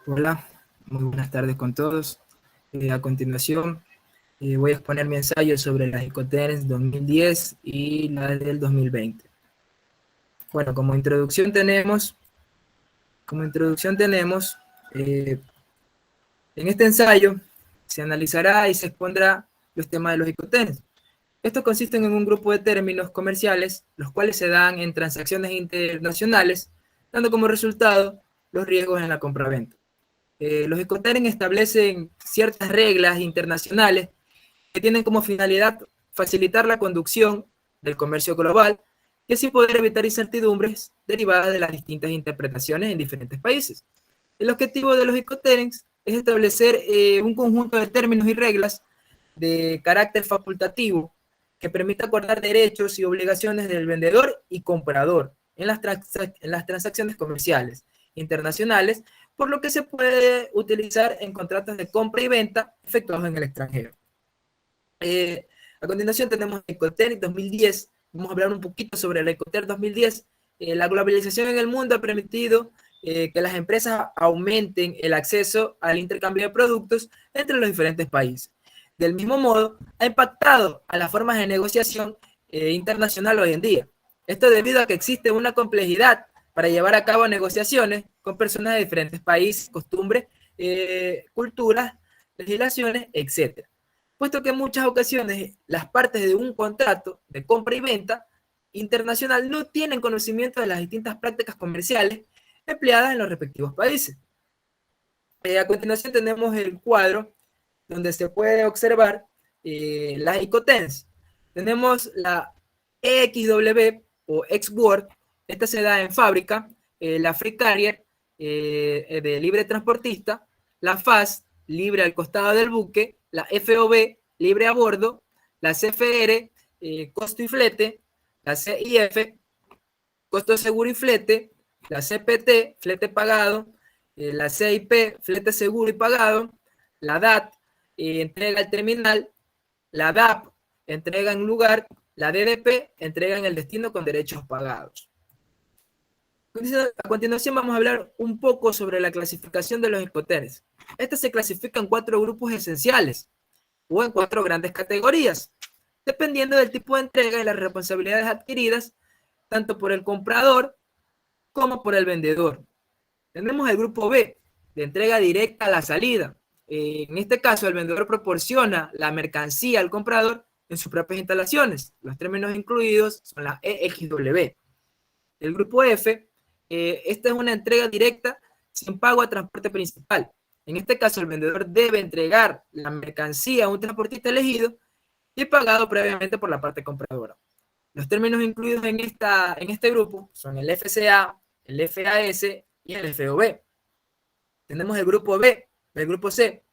Hola, muy buenas tardes con todos. A continuación, voy a exponer mi ensayo sobre las Icoterms 2010 y la del 2020. Bueno, como introducción tenemos en este ensayo se analizará y se expondrá los temas de los Icoterms. Estos consisten en un grupo de términos comerciales, los cuales se dan en transacciones internacionales, dando como resultado los riesgos en la compraventa. Los Icoterms establecen ciertas reglas internacionales que tienen como finalidad facilitar la conducción del comercio global y así poder evitar incertidumbres derivadas de las distintas interpretaciones en diferentes países. El objetivo de los Icoterms es establecer un conjunto de términos y reglas de carácter facultativo que permita acordar derechos y obligaciones del vendedor y comprador en las transacciones comerciales internacionales, por lo que se puede utilizar en contratos de compra y venta efectuados en el extranjero. A continuación tenemos Ecoterm 2010. Vamos a hablar un poquito sobre la Ecoterm 2010. La globalización en el mundo ha permitido que las empresas aumenten el acceso al intercambio de productos entre los diferentes países. Del mismo modo, ha impactado a las formas de negociación internacional hoy en día. Esto debido a que existe una complejidad para llevar a cabo negociaciones con personas de diferentes países, costumbres, culturas, legislaciones, etc. Puesto que en muchas ocasiones las partes de un contrato de compra y venta internacional no tienen conocimiento de las distintas prácticas comerciales empleadas en los respectivos países. A continuación tenemos el cuadro donde se puede observar las Icoterms. Tenemos la EXW o Export, esta se da en fábrica, la Free Carrier de libre transportista, la FAS, libre al costado del buque, la FOB, libre a bordo, la CFR, costo y flete, la CIF, costo seguro y flete, la CPT, flete pagado, la CIP, flete seguro y pagado, la DAT, entrega al terminal, la DAP, entrega en lugar, la DDP, entrega en el destino con derechos pagados. A continuación vamos a hablar un poco sobre la clasificación de los Icoterms. Esta se clasifica en 4 grupos esenciales o en 4 grandes categorías, dependiendo del tipo de entrega y las responsabilidades adquiridas tanto por el comprador como por el vendedor. Tenemos el grupo B, de entrega directa a la salida. En este caso, el vendedor proporciona la mercancía al comprador en sus propias instalaciones. Los términos incluidos son la EXW. El grupo F, esta es una entrega directa sin pago a transporte principal. En este caso, el vendedor debe entregar la mercancía a un transportista elegido y pagado previamente por la parte compradora. Los términos incluidos en este grupo son el FCA, el FAS y el FOB. Tenemos el grupo B, el grupo C,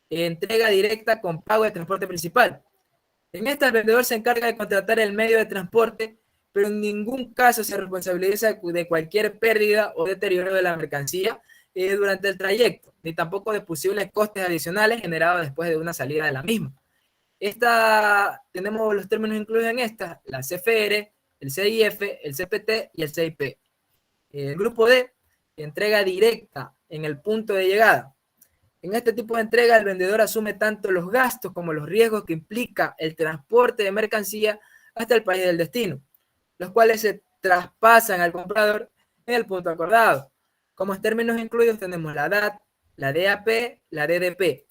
entrega directa con pago de transporte principal. En esta, el vendedor se encarga de contratar el medio de transporte, pero en ningún caso se responsabiliza de cualquier pérdida o deterioro de la mercancía durante el trayecto, ni tampoco de posibles costes adicionales generados después de una salida de la misma. Tenemos los términos incluidos en esta, la CFR, el CIF, el CPT y el CIP. El grupo D, entrega directa en el punto de llegada. En este tipo de entrega, el vendedor asume tanto los gastos como los riesgos que implica el transporte de mercancía hasta el país del destino, los cuales se traspasan al comprador en el punto acordado. Como términos incluidos tenemos la DAT, la DAP, la DDP.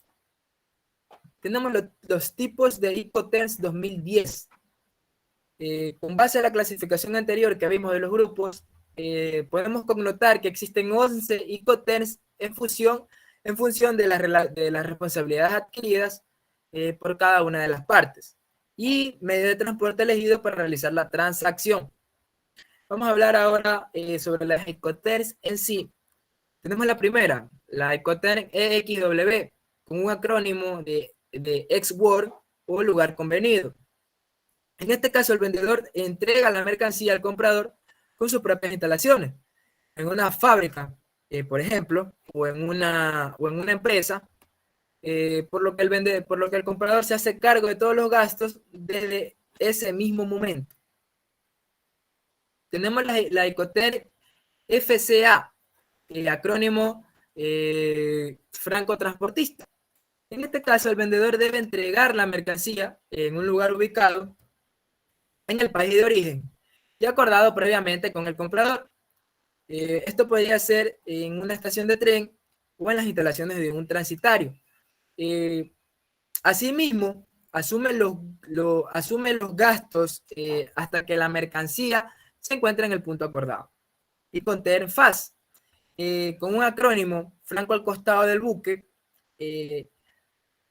Tenemos los tipos de Icoterms 2010. Con base a la clasificación anterior que vimos de los grupos, podemos connotar que existen 11 Icoterms en función de las responsabilidades adquiridas por cada una de las partes y medio de transporte elegido para realizar la transacción. Vamos a hablar ahora sobre las Icoterms en sí. Tenemos la primera, la Icoterm EXW, con un acrónimo de Ex-Word o lugar convenido. En este caso, el vendedor entrega la mercancía al comprador con sus propias instalaciones. En una fábrica, por ejemplo, o en una empresa, por lo que el comprador se hace cargo de todos los gastos desde ese mismo momento. Tenemos la Icoterm FCA, el acrónimo franco-transportista. En este caso, el vendedor debe entregar la mercancía en un lugar ubicado en el país de origen y acordado previamente con el comprador. Esto podría ser en una estación de tren o en las instalaciones de un transitario. Eh, Asimismo, asume los gastos hasta que la mercancía se encuentre en el punto acordado. Y contener FAS, con un acrónimo franco al costado del buque,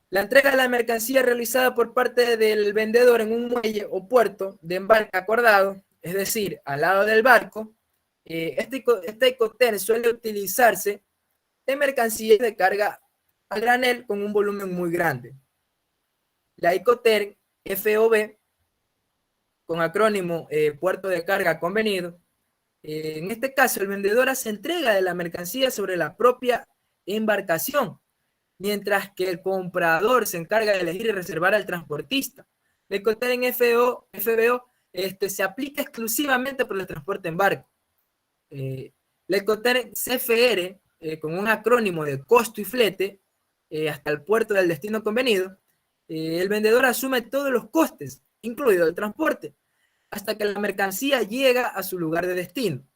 la entrega de la mercancía realizada por parte del vendedor en un muelle o puerto de embarque acordado, es decir, al lado del barco. Este Icoterm suele utilizarse en mercancías de carga a granel con un volumen muy grande. La Icoterm FOB, con acrónimo puerto de carga convenido, en este caso el vendedor hace entrega de la mercancía sobre la propia embarcación, mientras que el comprador se encarga de elegir y reservar al transportista. La Icoterm FBO se aplica exclusivamente por el transporte en barco. La Icoterm CFR, con un acrónimo de costo y flete, hasta el puerto del destino convenido, el vendedor asume todos los costes, incluido el transporte, hasta que la mercancía llega a su lugar de destino.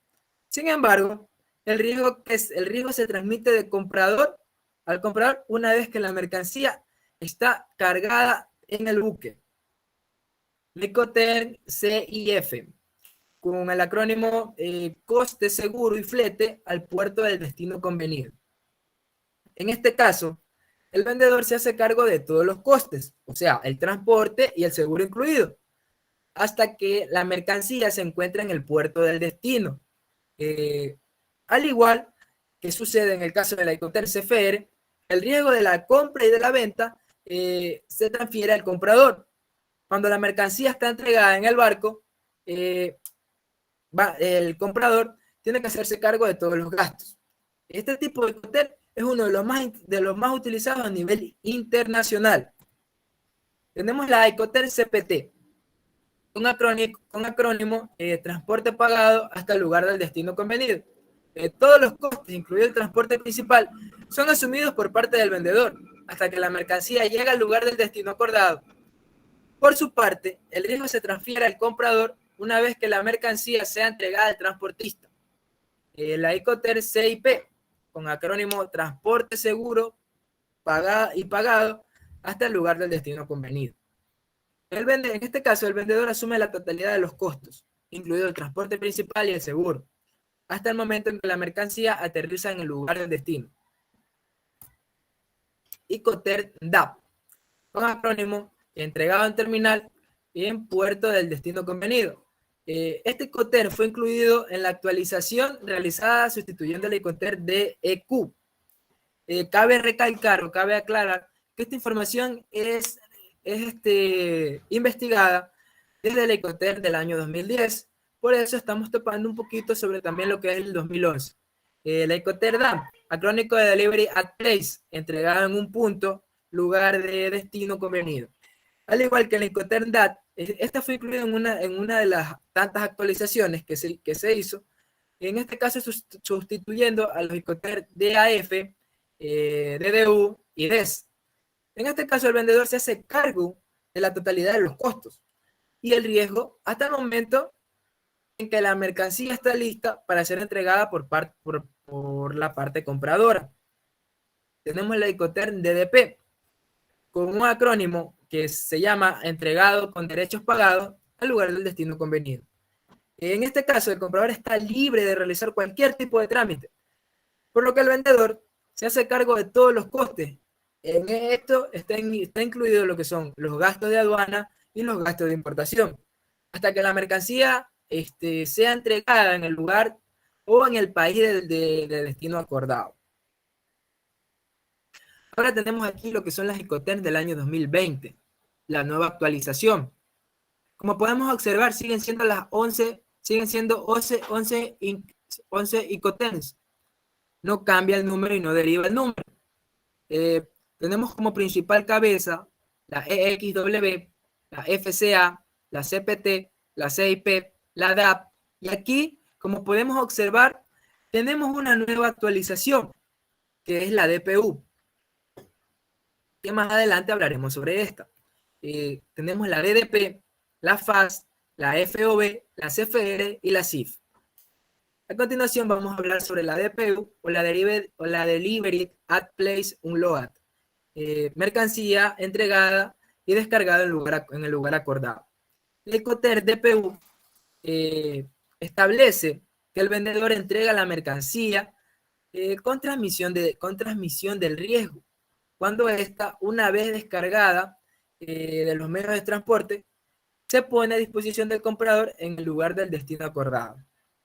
Sin embargo, el riesgo se transmite de comprador al comprador una vez que la mercancía está cargada en el buque. La Icoterm CIF, con el acrónimo coste, seguro y flete al puerto del destino convenido. En este caso, el vendedor se hace cargo de todos los costes, o sea, el transporte y el seguro incluido, hasta que la mercancía se encuentra en el puerto del destino. Al igual que sucede en el caso de la Icoterm CFR, el riesgo de la compra y de la venta se transfiere al comprador. Cuando la mercancía está entregada en el barco, el comprador tiene que hacerse cargo de todos los gastos. Este tipo de Icoterm es uno de los más utilizados a nivel internacional. Tenemos la Icoterm CPT, un acrónimo transporte pagado hasta el lugar del destino convenido. Todos los costes, incluido el transporte principal, son asumidos por parte del vendedor hasta que la mercancía llega al lugar del destino acordado. Por su parte, el riesgo se transfiere al comprador una vez que la mercancía sea entregada al transportista. La Icoterm CIP, con acrónimo transporte seguro pagado hasta el lugar del destino convenido. En este caso, el vendedor asume la totalidad de los costos, incluido el transporte principal y el seguro, hasta el momento en que la mercancía aterriza en el lugar del destino. Icoterm DAP, con acrónimo entregado en terminal y en puerto del destino convenido. Este Icoterm fue incluido en la actualización realizada sustituyendo la Icoterm DEQ. Cabe recalcar o cabe aclarar que esta información es investigada desde la Icoterm del año 2010. Por eso estamos topando un poquito sobre también lo que es el 2011. La Icoterm DAP, acrónico de Delivery at Place, entregado en un punto, lugar de destino convenido. Al igual que la Icoterm DAT, esta fue incluida en una de las tantas actualizaciones que se hizo, en este caso sustituyendo a los Icoterm DAF, DDU y DES. En este caso, el vendedor se hace cargo de la totalidad de los costos y el riesgo hasta el momento en que la mercancía está lista para ser entregada por la parte compradora. Tenemos la Icoterm DDP, con un acrónimo que se llama entregado con derechos pagados al lugar del destino convenido. En este caso, el comprador está libre de realizar cualquier tipo de trámite, por lo que el vendedor se hace cargo de todos los costes. En esto está incluido lo que son los gastos de aduana y los gastos de importación, hasta que la mercancía sea entregada en el lugar o en el país de destino acordado. Ahora tenemos aquí lo que son las Icoterm del año 2020, la nueva actualización. Como podemos observar, siguen siendo 11 Icoterms. No cambia el número y no deriva el número. Tenemos como principal cabeza la EXW, la FCA, la CPT, la CIP, la DAP. Y aquí, como podemos observar, tenemos una nueva actualización. que es la DPU, que más adelante hablaremos sobre esta. Tenemos la DDP, la FAS, la FOB, la CFR y la CIF. A continuación vamos a hablar sobre la DPU o la Delivery at Place Unload, mercancía entregada y descargada en el lugar acordado. El Incoterms DPU establece que el vendedor entrega la mercancía con transmisión del riesgo, cuando esta, una vez descargada de los medios de transporte, se pone a disposición del comprador en el lugar del destino acordado.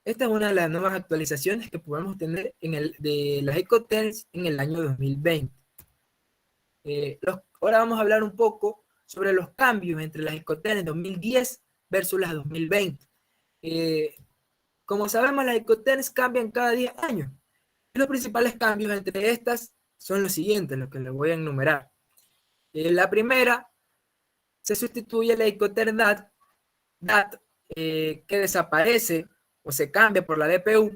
Esta es una de las nuevas actualizaciones que podemos tener de las Incoterms en el año 2020. Ahora vamos a hablar un poco sobre los cambios entre las Incoterms 2010 versus las 2020. Como sabemos, las Incoterms cambian cada 10 años. Y los principales cambios entre estas son los siguientes, los que les voy a enumerar. La primera, se sustituye la Incoterm DAT, que desaparece o se cambia por la DPU,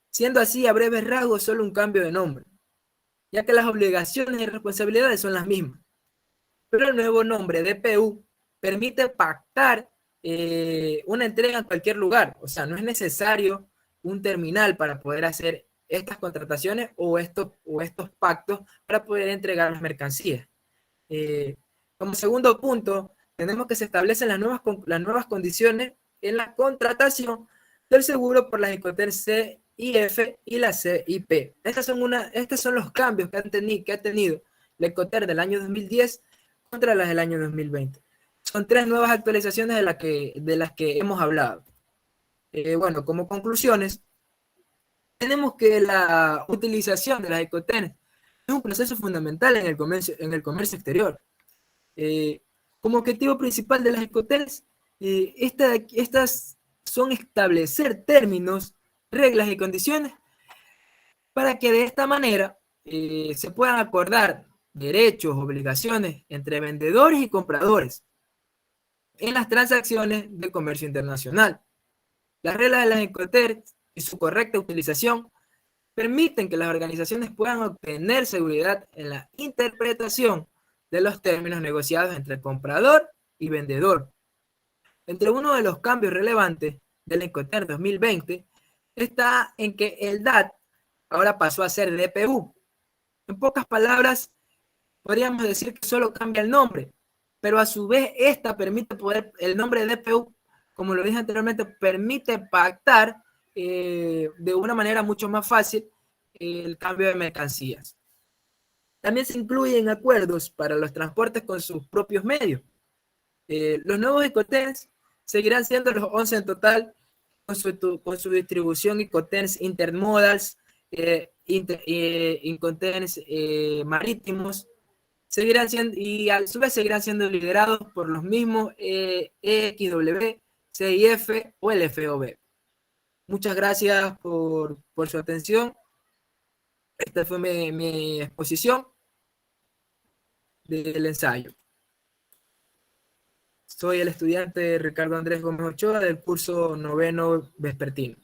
siendo así a breves rasgos solo un cambio de nombre, ya que las obligaciones y responsabilidades son las mismas. Pero el nuevo nombre DPU permite pactar una entrega en cualquier lugar, o sea, no es necesario un terminal para poder hacer estas contrataciones o estos pactos para poder entregar las mercancías. Como segundo punto, tenemos que se establecen las nuevas condiciones en la contratación del seguro por las Incoterms CIF y la CIP. Estos son los cambios que ha tenido la Incoterms del año 2010 contra las del año 2020. Son 3 nuevas actualizaciones de las que hemos hablado. Bueno, como conclusiones, tenemos que la utilización de las Incoterms es un proceso fundamental en el comercio exterior. Como objetivo principal de las Incoterms, estas son establecer términos, reglas y condiciones para que de esta manera se puedan acordar derechos, obligaciones entre vendedores y compradores en las transacciones de comercio internacional. Las reglas de las Incoterms y su correcta utilización permiten que las organizaciones puedan obtener seguridad en la interpretación de los términos negociados entre el comprador y vendedor. Entre uno de los cambios relevantes del Incoterms 2020 está en que el DAT ahora pasó a ser DPU. En pocas palabras, podríamos decir que solo cambia el nombre, pero a su vez esta permite el nombre de DPU, como lo dije anteriormente, permite pactar de una manera mucho más fácil el cambio de mercancías. También se incluyen acuerdos para los transportes con sus propios medios. Los nuevos Incoterms seguirán siendo los 11 en total, con su distribución Incoterms intermodals, Incoterms marítimos, seguirán siendo, y a su vez seguirán siendo liderados por los mismos EXW, CIF o el FOB. Muchas gracias por su atención. Esta fue mi exposición del ensayo. Soy el estudiante Ricardo Andrés Gómez Ochoa del curso noveno vespertino.